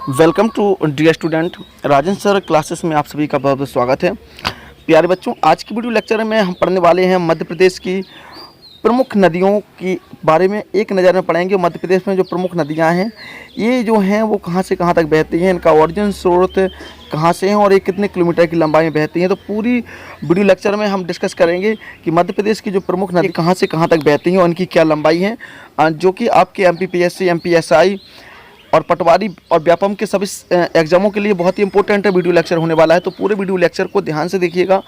Welcome to dear student. Rajan sir classes में आप सभी का बहुत बहुत स्वागत है। प्यारे बच्चों, आज की वीडियो लेक्चर में हम पढ़ने वाले हैं मध्य प्रदेश की प्रमुख नदियों के बारे में। एक नज़र में पढ़ेंगे मध्य प्रदेश में जो प्रमुख नदियां हैं ये जो हैं वो कहां से कहां तक बहती हैं, इनका ओरिजिन स्रोत कहां से हैं और ये कितने किलोमीटर की लंबाई में बहती हैं। तो पूरी वीडियो लेक्चर में हम डिस्कस करेंगे कि मध्य प्रदेश की जो प्रमुख नदी कहां से कहां तक बहती हैं और इनकी क्या लंबाई है, जो कि आपके MPPSC, MPSI और पटवारी और व्यापम के सभी एग्जामों के लिए बहुत ही इंपॉर्टेंट वीडियो लेक्चर होने वाला है। तो पूरे वीडियो लेक्चर को ध्यान से देखिएगा।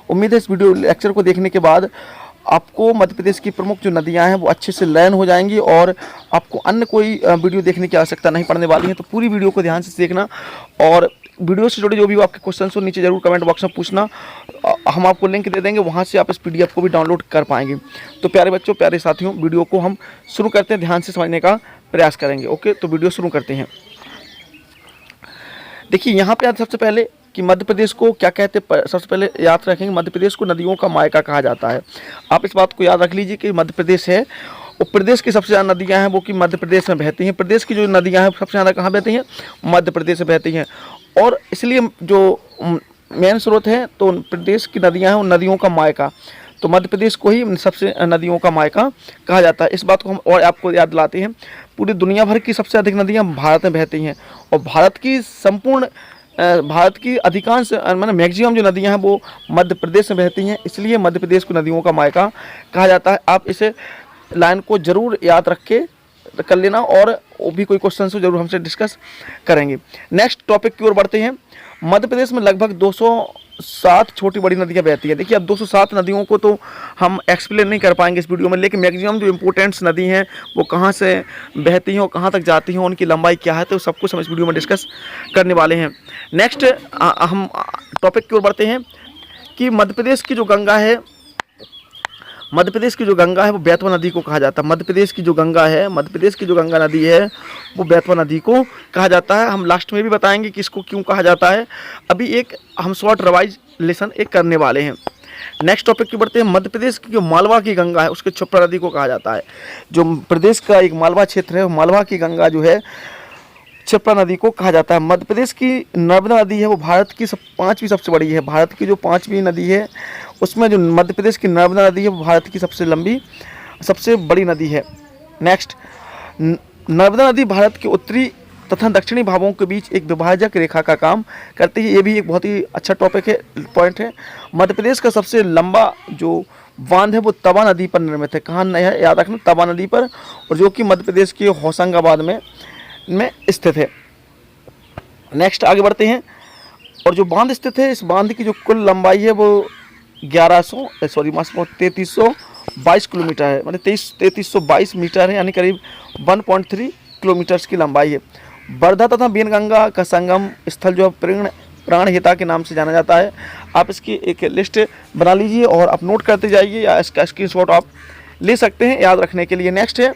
उम्मीद है इस वीडियो लेक्चर को देखने के बाद आपको मध्य प्रदेश की प्रमुख जो नदियां हैं वो अच्छे से लर्न हो जाएंगी और आपको अन्य कोई वीडियो देखने की आवश्यकता नहीं पड़ने वाली है। तो पूरी वीडियो को ध्यान से देखना और वीडियो से जुड़े जो भी आपके क्वेश्चन हो नीचे जरूर कमेंट बॉक्स में पूछना। हम आपको लिंक दे देंगे, वहाँ से आप इस PDF को भी डाउनलोड कर पाएंगे। तो प्यारे बच्चों, प्यारे साथियों, वीडियो को हम शुरू करते हैं, ध्यान से समझने का प्रयास करेंगे। ओके, तो वीडियो शुरू करते हैं। देखिए यहाँ पे सबसे पहले कि मध्य प्रदेश को क्या कहते हैं, सबसे पहले याद रखेंगे मध्य प्रदेश को नदियों का मायका कहा जाता है। आप इस बात को याद रख लीजिए कि मध्य प्रदेश है और प्रदेश की सबसे ज़्यादा नदियाँ हैं वो कि मध्य प्रदेश में बहती हैं। प्रदेश की जो नदियाँ हैं सबसे ज़्यादा कहाँ बहती हैं? मध्य प्रदेश में बहती हैं। और इसलिए जो मेन स्रोत है तो प्रदेश की नदियाँ हैं, उन नदियों का मायका, तो मध्य प्रदेश को ही सबसे नदियों का मायका कहा जाता है। इस बात को हम और आपको याद दिलाते हैं, पूरी दुनिया भर की सबसे अधिक नदियाँ भारत में बहती हैं और भारत की अधिकांश मतलब मैक्सिमम जो नदियाँ हैं वो मध्य प्रदेश में बहती हैं, इसलिए मध्य प्रदेश को नदियों का मायका कहा जाता है। आप इसे लाइन को जरूर याद रख के कर लेना और वो भी कोई क्वेश्चन हो जरूर हमसे डिस्कस करेंगे। नेक्स्ट टॉपिक की ओर बढ़ते हैं। मध्य प्रदेश में लगभग 207 छोटी बड़ी नदियाँ बहती हैं। देखिए अब 207 नदियों को तो हम एक्सप्लेन नहीं कर पाएंगे इस वीडियो में, लेकिन मैक्सिमम जो इंपॉर्टेंट्स नदी हैं वो कहाँ से बहती हैं और कहाँ तक जाती हैं, उनकी लंबाई क्या है, तो सब कुछ हम इस वीडियो में डिस्कस करने वाले हैं। नेक्स्ट हम टॉपिक की ओर बढ़ते हैं कि मध्य प्रदेश की जो गंगा है, मध्य प्रदेश की जो गंगा है वो बेतवा नदी को कहा जाता है। मध्य प्रदेश की जो गंगा नदी है वो बेतवा नदी को कहा जाता है। हम लास्ट में भी बताएंगे कि इसको क्यों कहा जाता है। अभी एक हम शॉर्ट रिवाइज लेसन एक करने वाले हैं। नेक्स्ट टॉपिक की बढ़ते हैं। मध्य प्रदेश की जो मालवा की गंगा है उसके क्षिप्रा नदी को कहा जाता है। जो प्रदेश का एक मालवा क्षेत्र है, मालवा की गंगा जो है क्षिप्रा नदी को कहा जाता है। मध्य प्रदेश की नर्मदा नदी है वो भारत की पांचवी सबसे बड़ी है। भारत की जो पांचवी नदी है उसमें जो मध्य प्रदेश की नर्मदा नदी है वो भारत की सबसे बड़ी नदी है। नेक्स्ट, नर्मदा नदी भारत के उत्तरी तथा दक्षिणी भागों के बीच एक विभाजक रेखा का काम करती है। ये भी एक बहुत ही अच्छा टॉपिक है, पॉइंट है। मध्य प्रदेश का सबसे लंबा जो बांध है वो तवा नदी पर निर्मित है। कहाँ है याद रखना, तवा नदी पर, और जो कि मध्य प्रदेश के होशंगाबाद में स्थित है। नेक्स्ट आगे बढ़ते हैं। और जो बांध स्थित है, इस बांध की जो कुल लंबाई है वो 3322 किलोमीटर है, मतलब 3322 मीटर है, यानी करीब 1.3 किलोमीटर की लंबाई है। वर्धा तथा बेनगंगा का संगम स्थल जो प्राणहिता के नाम से जाना जाता है। आप इसकी एक लिस्ट बना लीजिए और आप नोट करते जाइए या इसका स्क्रीनशॉट आप ले सकते हैं याद रखने के लिए। नेक्स्ट है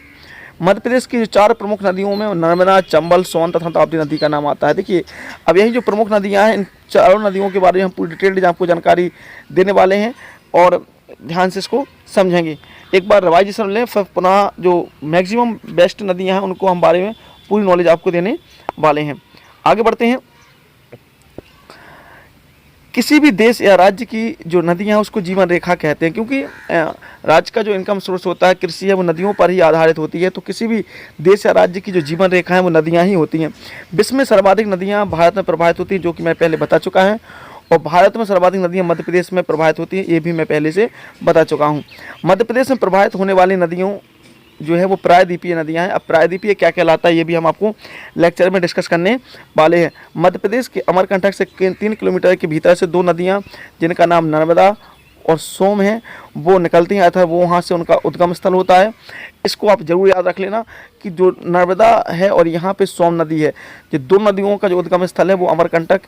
मध्य प्रदेश की जो 4 प्रमुख नदियों में नर्मदा, चंबल, सोन तथा ताप्ती नदी का नाम आता है। देखिए अब यही जो प्रमुख नदियां हैं, इन चारों नदियों के बारे में हम पूरी डिटेल्ड आपको जानकारी देने वाले हैं और ध्यान से इसको समझेंगे। एक बार रिवाइजेशन लें, फिर पुनः जो मैक्सिमम बेस्ट नदियां हैं उनको हम बारे में पूरी नॉलेज आपको देने वाले हैं। आगे बढ़ते हैं। किसी भी देश या राज्य की जो नदियाँ हैं उसको जीवन रेखा कहते हैं, क्योंकि राज्य का जो इनकम सोर्स होता है, कृषि है, वो नदियों पर ही आधारित होती है। तो किसी भी देश या राज्य की जो जीवन रेखा है वो नदियाँ ही होती हैं। विश्व में सर्वाधिक नदियाँ भारत में प्रवाहित होती हैं, जो कि मैं पहले बता चुका है, और भारत में सर्वाधिक नदियाँ मध्य प्रदेश में प्रवाहित होती हैं, ये भी मैं पहले से बता चुका हूँ। मध्य प्रदेश में प्रवाहित होने वाली नदियों जो है वो प्रायद्वीपीय नदियां हैं। अब प्रायद्वीपीय क्या कहलाता है ये भी हम आपको लेक्चर में डिस्कस करने वाले हैं। मध्य प्रदेश के अमरकंटक से 3 किलोमीटर के भीतर से 2 नदियां जिनका नाम नर्मदा और सोम है वो निकलती हैं, अर्थात वो वहाँ से उनका उद्गम स्थल होता है। इसको आप जरूर याद रख लेना कि जो नर्मदा है और यहाँ पे सोम नदी है, ये 2 नदियों का जो उद्गम स्थल है वो अमरकंटक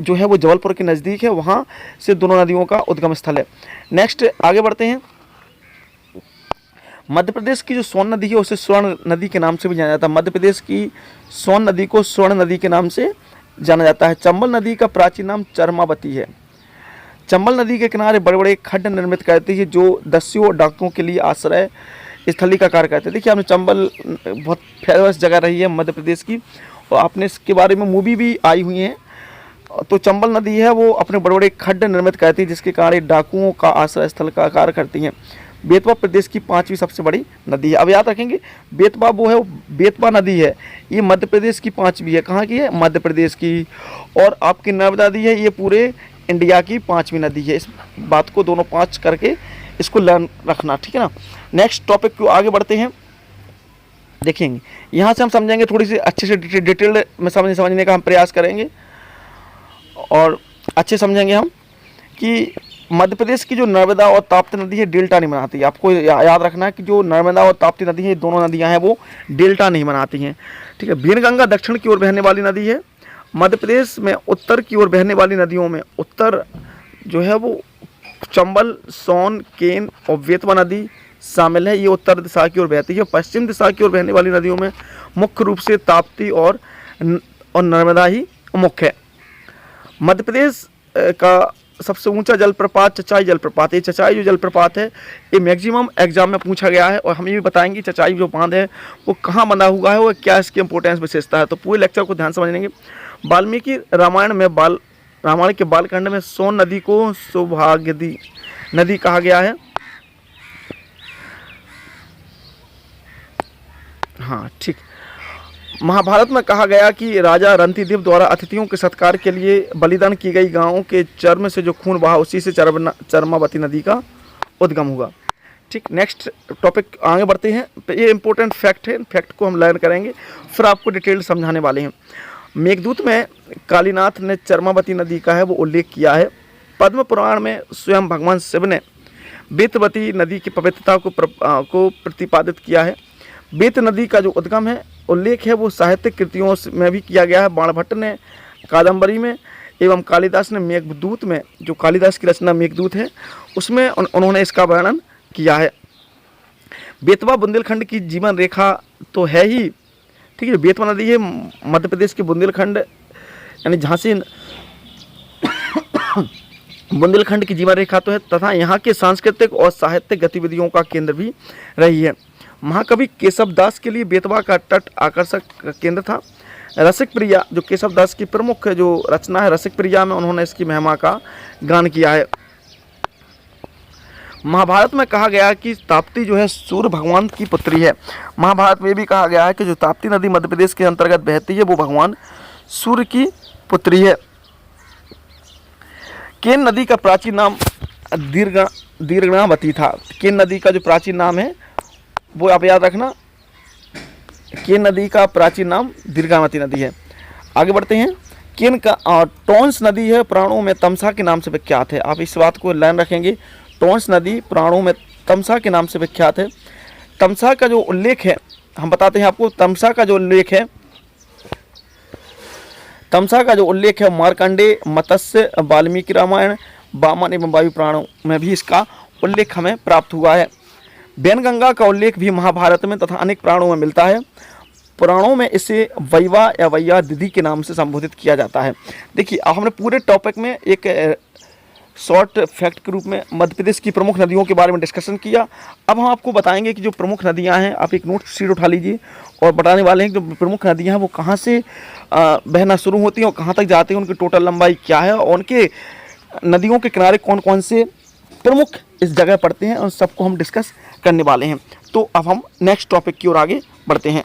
जो है वो जबलपुर के नज़दीक है, वहाँ से दोनों नदियों का उद्गम स्थल है। नेक्स्ट आगे बढ़ते हैं। मध्य प्रदेश की जो सोन नदी है उसे स्वर्ण नदी के नाम से भी जाना जाता है। मध्य प्रदेश की सोन नदी को स्वर्ण नदी के नाम से जाना जाता है। चंबल नदी का प्राचीन नाम चरमावती है। चंबल नदी के किनारे बड़े बड़े खड्ड निर्मित करती है जो दस्युओं और डाकुओं के लिए आश्रय स्थली का कार्य करते हैं। देखिए आपने चंबल बहुत फेमस जगह रही है मध्य प्रदेश की, और आपने इसके बारे में मूवी भी आई हुई है। तो चंबल नदी है वो अपने बड़े बड़े खड्ड निर्मित करती है, जिसके कारण ये डाकुओं का आश्रय स्थल का कार्य करती हैं। बेतवा प्रदेश की 5वीं सबसे बड़ी नदी है। अब याद रखेंगे, बेतवा वो है, बेतवा नदी है, ये मध्य प्रदेश की 5वीं है। कहाँ की है? मध्य प्रदेश की। और आपकी नर्मदा नदी है, ये पूरे इंडिया की 5वीं नदी है। इस बात को दोनों 5 करके इसको लर्न रखना, ठीक है ना। नेक्स्ट टॉपिक को आगे बढ़ते हैं, देखेंगे यहाँ से हम समझेंगे, थोड़ी सी अच्छे से डिटेल्ड में समझने का हम प्रयास करेंगे और अच्छे समझेंगे हम कि मध्य प्रदेश की जो नर्मदा और ताप्ती नदी है डेल्टा नहीं बनाती है। आपको याद रखना है कि जो नर्मदा और ताप्ती नदी है, दोनों नदियां हैं वो डेल्टा नहीं बनाती हैं, ठीक है। बीनगंगा दक्षिण की ओर बहने वाली नदी है। मध्य प्रदेश में उत्तर की ओर बहने वाली नदियों में उत्तर जो है वो चंबल, सोन, केन और बेतवा नदी शामिल है, ये उत्तर दिशा की ओर बहती है। पश्चिम दिशा की ओर बहने वाली नदियों में मुख्य रूप से ताप्ती और नर्मदा ही मुख्य है। मध्य प्रदेश का सबसे ऊंचा जलप्रपात चचाई जलप्रपात, ये चचाई जो जलप्रपात है ये मैक्सिमम एग्जाम में पूछा गया है, और हम ये भी बताएंगे चचाई जो बांध है वो कहाँ बना हुआ है और क्या इसकी इंपॉर्टेंस विशेषता है। तो पूरे लेक्चर को ध्यान से समझेंगे। वाल्मीकि रामायण के बालखंड में सोन नदी को सौभाग्यवती नदी कहा गया है। हाँ ठीक। महाभारत में कहा गया कि राजा रणतीदेव द्वारा अतिथियों के सत्कार के लिए बलिदान की गई गायों के चर्म से जो खून बहा, उसी से चर्मावती नदी का उद्गम हुआ। ठीक, नेक्स्ट टॉपिक आगे बढ़ते हैं। ये इंपॉर्टेंट फैक्ट है, फैक्ट को हम लर्न करेंगे, फिर आपको डिटेल समझाने वाले हैं। मेघदूत में कालीनाथ ने चर्मावती नदी का है वो उल्लेख किया है। पद्म पुराण में स्वयं भगवान शिव ने बेतवती नदी की पवित्रता को प्रतिपादित किया है। बेत नदी का जो उद्गम है उल्लेख है वो साहित्यिक कृतियों में भी किया गया है। बाणभट्ट ने कादम्बरी में एवं कालिदास ने मेघदूत में, जो कालिदास की रचना मेघदूत है उसमें उन्होंने इसका वर्णन किया है। बेतवा बुंदेलखंड की जीवन रेखा तो है ही, ठीक है। बेतवा नदी है मध्य प्रदेश के बुंदेलखंड यानी झांसी बुंदेलखंड की जीवन रेखा तो है, तथा यहाँ के सांस्कृतिक और साहित्यिक गतिविधियों का केंद्र भी रही है। महाकवि केशव दास के लिए बेतवा का तट आकर्षक केंद्र था। रसिक प्रिया, जो केशव दास की प्रमुख जो रचना है रसिक प्रिया में, उन्होंने इसकी महिमा का गान किया है। महाभारत में कहा गया कि ताप्ती जो है सूर्य भगवान की पुत्री है। महाभारत में भी कहा गया है कि जो ताप्ती नदी मध्य प्रदेश के अंतर्गत बहती है वो भगवान सूर्य की पुत्री है। केन नदी का प्राचीन नाम दीर्घनावती था। केन नदी का जो प्राचीन नाम है वो आप याद रखना, केन नदी का प्राचीन नाम दीर्घावती नदी है। आगे बढ़ते हैं। केन का टोंस नदी है पुराणों में तमसा के नाम से विख्यात है। आप इस बात को ध्यान रखेंगे, टोंस नदी पुराणों में तमसा के नाम से विख्यात है। तमसा का जो उल्लेख है हम बताते हैं आपको। तमसा का जो उल्लेख है मार्कंडेय, मत्स्य, वाल्मीकि रामायण, वामन एवं वायु पुराणों में भी इसका उल्लेख हमें प्राप्त हुआ है। वैनगंगा का उल्लेख भी महाभारत में तथा अनेक पुराणों में मिलता है। पुराणों में इसे वैवा या वैया दीदी के नाम से संबोधित किया जाता है। देखिए, अब हमने पूरे टॉपिक में एक शॉर्ट फैक्ट के रूप में मध्य प्रदेश की प्रमुख नदियों के बारे में डिस्कशन किया। अब हम आपको बताएंगे कि जो प्रमुख नदियां हैं, आप एक नोट शीट उठा लीजिए और बताने वाले हैं कि जो प्रमुख नदियां हैं वो कहाँ से बहना शुरू होती हैं और कहाँ तक जाती हैं, उनकी टोटल लंबाई क्या है और उनके नदियों के किनारे कौन कौन से प्रमुख इस जगह पड़ते हैं और सबको हम डिस्कस करने वाले हैं। तो अब हम नेक्स्ट टॉपिक की ओर आगे बढ़ते हैं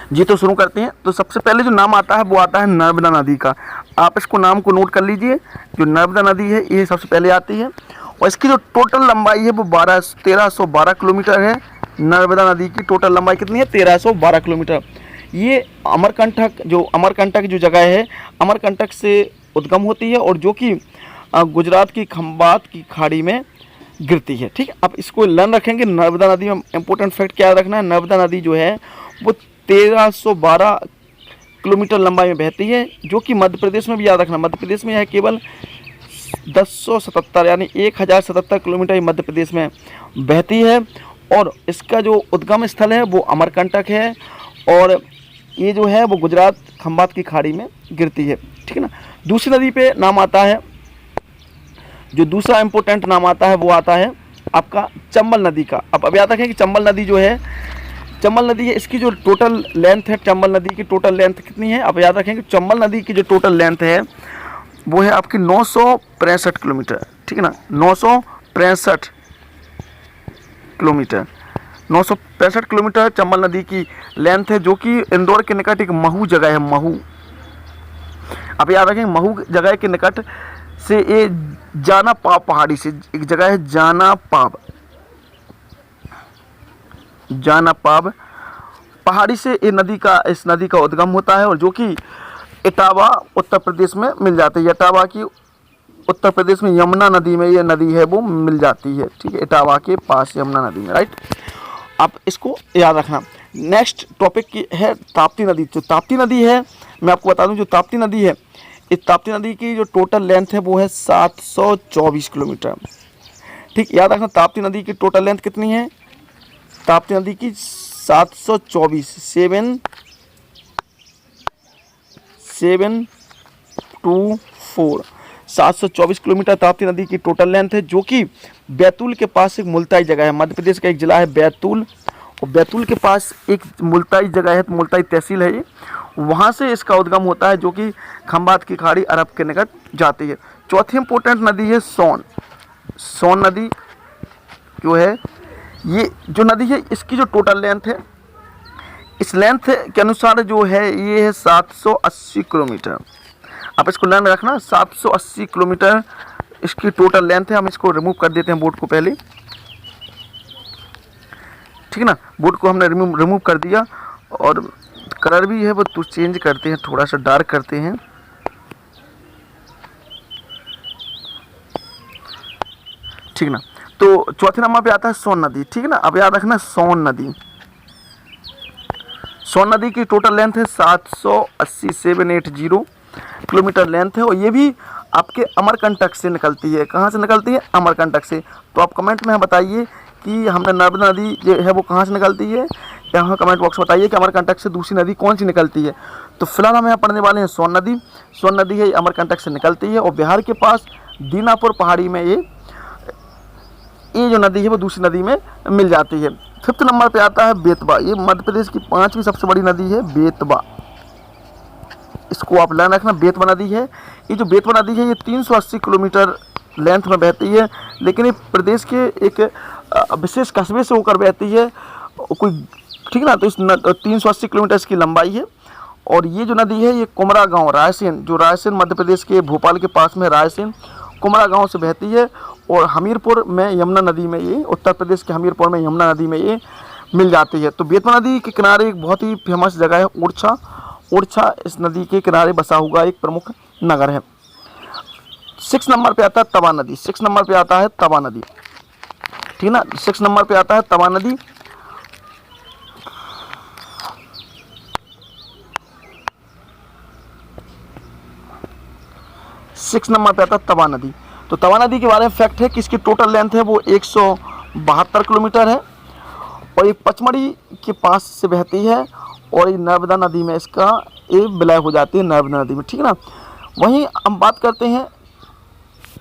जी। तो शुरू करते हैं। तो सबसे पहले जो नाम आता है वो आता है नर्मदा नदी का। आप इसको नाम को नोट कर लीजिए। जो नर्मदा नदी है ये सबसे पहले आती है और इसकी जो टोटल लंबाई है वो 1312 किलोमीटर है। नर्मदा नदी की टोटल लंबाई कितनी है? 1312 किलोमीटर। ये अमरकंटक जो जगह है, अमरकंटक से उद्गम होती है और जो कि गुजरात की खंबात की खाड़ी में गिरती है। ठीक है, आप इसको लर्न रखेंगे। नर्मदा नदी में इंपॉर्टेंट फैक्ट क्या रखना है, नर्मदा नदी जो है वो 1312 किलोमीटर लंबाई में बहती है, जो कि मध्य प्रदेश में भी याद रखना, मध्य प्रदेश में यह केवल 1077 यानी 1077 किलोमीटर मध्य प्रदेश में बहती है। और इसका जो उद्गम स्थल है वो अमरकंटक है और ये जो है वो गुजरात खंबात की खाड़ी में गिरती है। ठीक है ना। दूसरी नदी पे नाम आता है, जो दूसरा इंपॉर्टेंट नाम आता है वो आता है आपका चंबल नदी का। अब याद रखें कि चंबल चंबल नदी है, इसकी जो टोटल लेंथ है, चंबल नदी की टोटल लेंथ कितनी है? आप याद रखेंगे चंबल नदी की जो टोटल लेंथ है वो है आपकी 965 किलोमीटर, ठीक है ना, 965 किलोमीटर, 965 किलोमीटर चंबल नदी की लेंथ है, जो कि इंदौर के निकट एक महू जगह है, महू। आप याद रखेंगे महू जगह के निकट से ये जाना पाब पहाड़ी से एक जगह है, जाना पाब, जाना पाब पहाड़ी से ये नदी का, इस नदी का उद्गम होता है, और जो कि इटावा उत्तर प्रदेश में मिल जाती है। इटावा की उत्तर प्रदेश में यमुना नदी में ये नदी है वो मिल जाती है, ठीक है, इटावा के पास यमुना नदी में, राइट। आप इसको याद रखना। नेक्स्ट टॉपिक की है ताप्ती नदी। जो ताप्ती नदी है, मैं आपको बता दूं, जो ताप्ती नदी है, इस ताप्ती नदी की जो टोटल लेंथ है वो है 724 किलोमीटर, ठीक। याद रखना ताप्ती नदी की टोटल लेंथ कितनी है? ताप्ती नदी की 724, 724 किलोमीटर ताप्ती नदी की टोटल लेंथ है, जो कि बैतूल के पास एक मुल्ताई जगह है। मध्य प्रदेश का एक जिला है बैतूल, और बैतूल के पास एक मुल्ताई जगह है, तो मुल्ताई तहसील है ये, वहाँ से इसका उद्गम होता है, जो कि खंबात की खाड़ी अरब के निकट जाती है। चौथी इंपॉर्टेंट नदी है सोन। सोन नदी जो है, ये जो नदी है इसकी जो टोटल लेंथ है, इस लेंथ के अनुसार जो है ये है 780 किलोमीटर। आप इसको ध्यान रखना, 780 किलोमीटर इसकी टोटल लेंथ है। हम इसको रिमूव कर देते हैं बोर्ड को पहले, ठीक है ना। बोर्ड को हमने रिमूव कर दिया, और कलर भी है वो तो चेंज करते हैं, थोड़ा सा डार्क करते हैं, ठीक ना। तो चौथे नंबर पे आता है सोन नदी, ठीक है ना। अब याद रखना सोन नदी, सोन नदी की टोटल लेंथ है 780 किलोमीटर लेंथ है, और ये भी आपके अमरकंटक से निकलती है। कहाँ से निकलती है? अमरकंटक से। तो आप कमेंट में बताइए कि हमने नर्मदा नदी जो है वो कहाँ से निकलती है, यहाँ कमेंट बॉक्स में बताइए कि अमरकंटक से दूसरी नदी कौन सी निकलती है। तो फिलहाल हम यहाँ पढ़ने वाले हैं सोन नदी। सोन नदी है, अमरकंटक से निकलती है, और बिहार के पास दीनापुर पहाड़ी में ये जो नदी है वो दूसरी नदी में मिल जाती है। फिफ्थ नंबर पे आता है बेतवा। ये मध्य प्रदेश की 5वीं सबसे बड़ी नदी है बेतवा, इसको आप ध्यान रखना, बेतवा नदी है। ये जो बेतवा नदी है ये 380 किलोमीटर लेंथ में बहती है, लेकिन ये प्रदेश के एक विशेष कस्बे से होकर बहती है कोई, ठीक है ना। तो इस 380 किलोमीटर इसकी लंबाई है, और ये जो नदी है ये कुमरा गांव रायसेन, जो रायसेन मध्य प्रदेश के भोपाल के पास में रायसेन कुमरा गांव से बहती है, और हमीरपुर में यमुना नदी में ये, उत्तर प्रदेश के हमीरपुर में यमुना नदी में ये मिल जाती है। तो बेतवा नदी के किनारे एक बहुत ही फेमस जगह है ओरछा। ओरछा इस नदी के किनारे बसा हुआ एक प्रमुख नगर है। 6 नंबर पे आता है तवा नदी। 6 नंबर पे आता है तवा नदी, ठीक ना। 6 नंबर पे आता है तवा नदी। सिक्स नंबर पे आता है तवा नदी। तो तवा नदी के बारे में फैक्ट है कि इसकी टोटल लेंथ है वो 172 किलोमीटर है, और ये पचमढ़ी के पास से बहती है, और ये नर्मदा नदी में इसका ये विलय हो जाती है, नर्मदा नदी में, ठीक है ना। वहीं हम बात करते हैं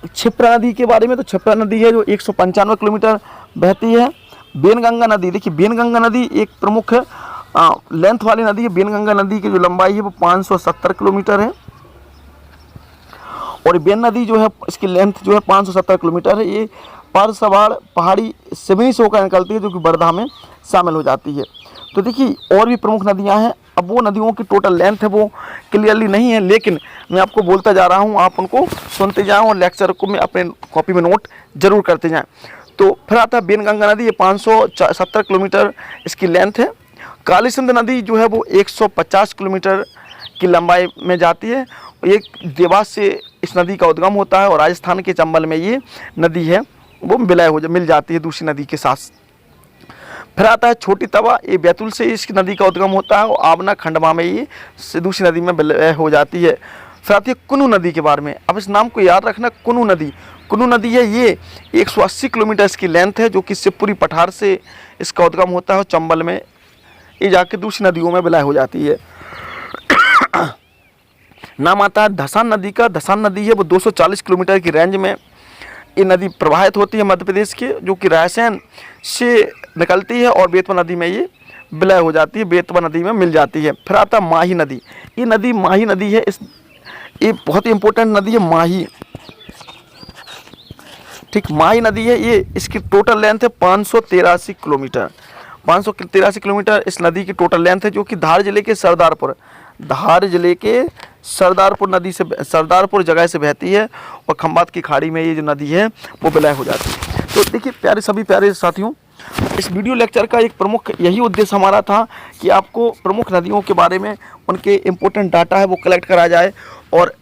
क्षिप्रा नदी के बारे में। तो क्षिप्रा नदी है जो 195 किलोमीटर बहती है। बेनगंगा नदी, देखिए बेनगंगा नदी एक प्रमुख लेंथ वाली नदी है। बेनगंगा नदी की जो लंबाई है वो 570 किलोमीटर है, और बेन नदी जो है इसकी लेंथ जो है 570 किलोमीटर है। ये पारसवाड़ पहाड़ी सिवनी से होकर निकलती है, जो कि वर्धा में शामिल हो जाती है। तो देखिए और भी प्रमुख नदियां हैं। अब वो नदियों की टोटल लेंथ है वो क्लियरली नहीं है, लेकिन मैं आपको बोलता जा रहा हूँ, आप उनको सुनते जाएं और लेक्चर को में अपने कॉपी में नोट जरूर करते जाएं। तो फिर आता है बेनगंगा नदी, ये 570 किलोमीटर इसकी लेंथ है। काली सिंध नदी जो है वो 150 किलोमीटर की लंबाई में जाती है। ये देवास से इस नदी का उद्गम होता है, और राजस्थान के चंबल में ये नदी है वो विलय हो मिल जाती है दूसरी नदी के साथ। फिर आता है छोटी तवा, ये बैतूल से इस नदी का उद्गम होता है, और आबना खंडवा में ये दूसरी नदी में विलय हो जाती है। फिर आती है कुनू नदी के बारे में। अब इस नाम को याद रखना, कुनू नदी। कुनू नदी है ये 180 किलोमीटर इसकी लेंथ है, जो कि शिवपुरी पठार से इसका उद्गम होता है, और चंबल में ये जाके दूसरी नदियों में विलय हो जाती है। नाम आता है धसान नदी का। धसान नदी है वो 240 किलोमीटर की रेंज में ये नदी प्रवाहित होती है मध्य प्रदेश के, जो कि रायसेन से निकलती है, और बेतवा नदी में ये विलय हो जाती है, बेतवा नदी में मिल जाती है। फिर आता है माही नदी। ये नदी माही नदी है, ये बहुत ही इंपॉर्टेंट नदी है माही। ठीक, माही नदी है ये, इसकी टोटल लेंथ है 583 किलोमीटर। 583 किलोमीटर इस नदी की टोटल लेंथ है, जो कि धार जिले के सरदारपुर नदी से, सरदारपुर जगह से बहती है और खंबात की खाड़ी में ये जो नदी है वो विलय हो जाती है। तो देखिए सभी प्यारे साथियों, इस वीडियो लेक्चर का एक प्रमुख यही उद्देश्य हमारा था कि आपको प्रमुख नदियों के बारे में उनके इम्पोर्टेंट डाटा है वो कलेक्ट करा जाए, और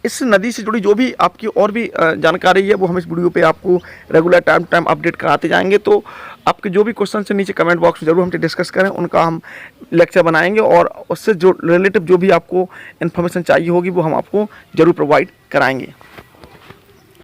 इस नदी से जुड़ी जो भी आपकी और भी जानकारी है वो हम इस वीडियो पे आपको रेगुलर टाइम अपडेट कराते जाएंगे। तो आपके जो भी क्वेश्चन है नीचे कमेंट बॉक्स में जरूर हमसे डिस्कस करें, उनका हम लेक्चर बनाएंगे और उससे जो रिलेटिव जो भी आपको इन्फॉर्मेशन चाहिए होगी वो हम आपको ज़रूर प्रोवाइड कराएंगे।